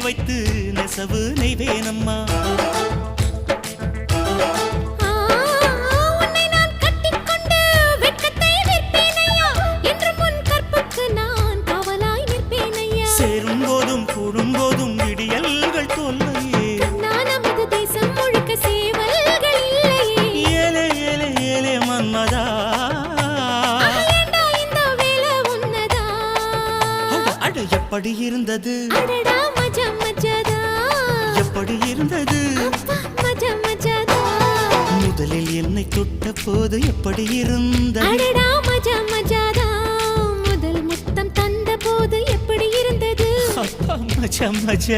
வைத்து நெசவு நெய்வேனம்மா. சேரும் போதும் கூடும் போதும் விடியல்கள் தொல்லையே. ஏலே ஏலே ஏலே மன்மதா, அட எப்படி இருந்தது, எப்படி இருந்தது, முதலில் என்னை தொட்ட போது எப்படி இருந்தது, முதல் முத்தம் தந்த போது எப்படி இருந்தது. அப்பா மஜா மஜா.